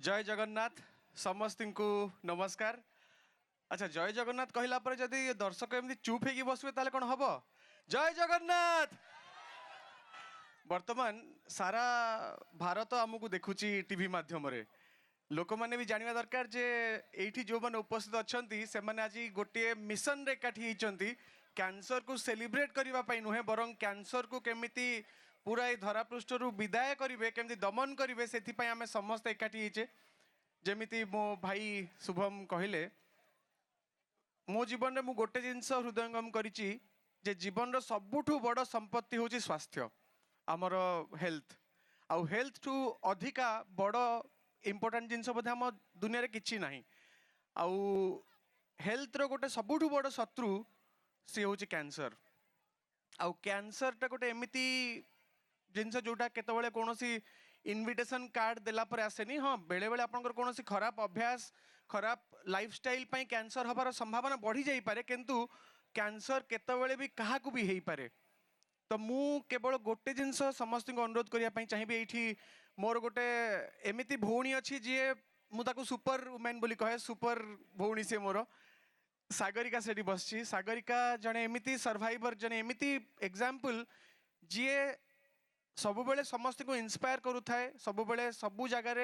जय जगन्नाथ समस्त को नमस्कार। अच्छा जय जगन्नाथ कहला पर जदि दर्शक एमती चुप होगी बसबे ताले कौन हम जय जगन्नाथ। वर्तमान सारा भारत आमको देखुची टीवी माध्यम रे लोक मैंने भी जानिबा दरकार जे एठी जो मैंने उपस्थित अच्छी से मैंने आज गोटे मिशन रे एकाठी होती कैंसर को सेलिब्रेट करने पाई नुहे बरं कैंसर को केमिति पूरा ये धरापृष्ठरू विदाय करेंगे केमती दमन करेंगे से आम समस्त एकाठी होचे। जमीती मो भाई शुभम कहले मो जीवन में मु गोटे जिनस हृदयंगम करिछि जे जीवन सबुठु बड़ संपत्ति हूँ स्वास्थ्य आमर हेल्थ आउ हेल्थ ठू अधिका बड़ इम्पोर्टाट जिनस बोधे आम दुनिया रे किछि नाही। आउ हेल्थ रो गोटे सबुठु बड़ शत्रु सी हूँ कैंसर। आउ कैंसर टा गोटे एमिति जिनस जोटा केतबेले कोनोसी इनविटेशन कार्ड देला पर आसेनी। हाँ बेले बेले आपनकर कोनोसी खराब अभ्यास खराब लाइफस्टाइल पई कैंसर हबार संभावना बढ़ी जाई पारे किंतु कैंसर केतबेले भी काहाकू भी हेई पारे। तो मु केवल गोटे जिनस समस्त को अनुरोध करने चाहिए ये मोर गोटे एमिति भौणी अच्छी जी मुझे सुपर वुमेन बोली कहे सुपर भौणी सी मोर सागरिका से बस सागरिका जड़े एमिति सर्वाइवर जड़े एमिति एग्जाम्पल जी सब बेले समस्त को इंस्पायर करुए सब बेले सबू जगार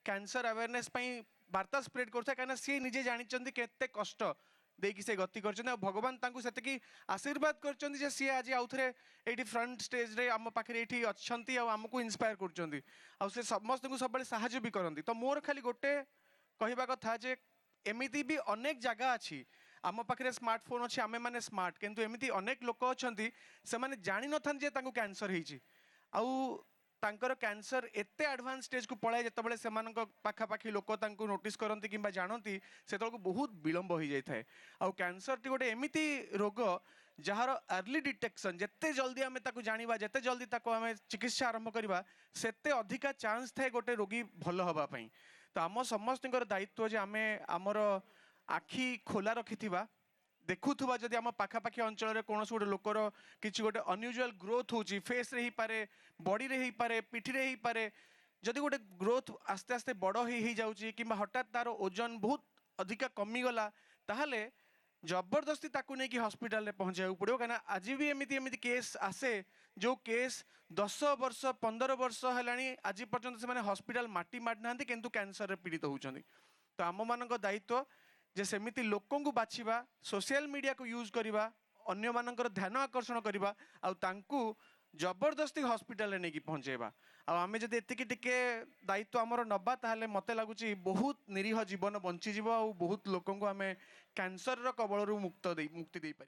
कैंसर अवेयरनेस वार्ता स्प्रेड करुए कहीं सी निजे जानते केते कष्ट देकी से गति कर भगवान से आशीर्वाद कर सी आज आउ थे ये फ्रंट स्टेज रे आम पाखे ये अच्छा आमको इंस्पायर कर समस्त को सब साहय भी करती। तो मोर खाली गोटे कहवा कथा जे एमिति भी अनेक जगह अच्छी आम पाखे स्मार्टफोन अच्छी आमे मैंने स्मार्ट किंतु एमिति अनेक लोक अच्छा से जानी न था कैंसर होती आउ तांकर कैंसर एते एडवांस स्टेज को पलाए जिते से पाखापाखि लोक नोटिस करती कि जानती से बहुत विलंब हो जाए। आउ कैंसर टी गोटे एमिति रोग जार अर्ली डिटेक्शन जिते जल्दी आम जाना जिते जल्दी आम चिकित्सा आरंभ करवा सेते अधिका चांस थाए गोटे रोगी भल हवापाई। तो आम समस्त दायित्व जे आम आमर आखि खोला रखिथिबा देखुवा जदि आम पाखापाखि अंचल कौन गोटे लोकर किसी गोटे अनयूजुअल ग्रोथ होची फेस रे ही पारे बॉडी रे ही पारे पिठी रे ही पारे जदि गोटे ग्रोथ आस्ते आस्ते बड़ ही जाउची किंबा हठात तार ओजन बहुत अधिका कमीगला ताहले जबरदस्ती ताकू नहीं कि हॉस्पिटल रे पहुंचाया पड़ो कहीं आज भी एमती एमती केस आसे जो केस 10 वर्ष 15 वर्ष है आज पर्यंत से हॉस्पिटल माटी मारी ना किंतु कैंसर रे पीड़ित होउछंती। तो आम मान दायित्व जे सेमिति लोकों को बाछिबा सोशल मीडिया को यूज करवा अन्य मानकर ध्यान आकर्षण करवा आउ तांकू जबरदस्ती हॉस्पिटल नहीं पहुँचेबा आम जब एतिकी टिके दायित्व आमर नबा ताहले मते लागुची बहुत निरीह जीवन बंची जीव आ बहुत लोकों को आम कैंसर कबलरू मुक्ति दे पारिबा।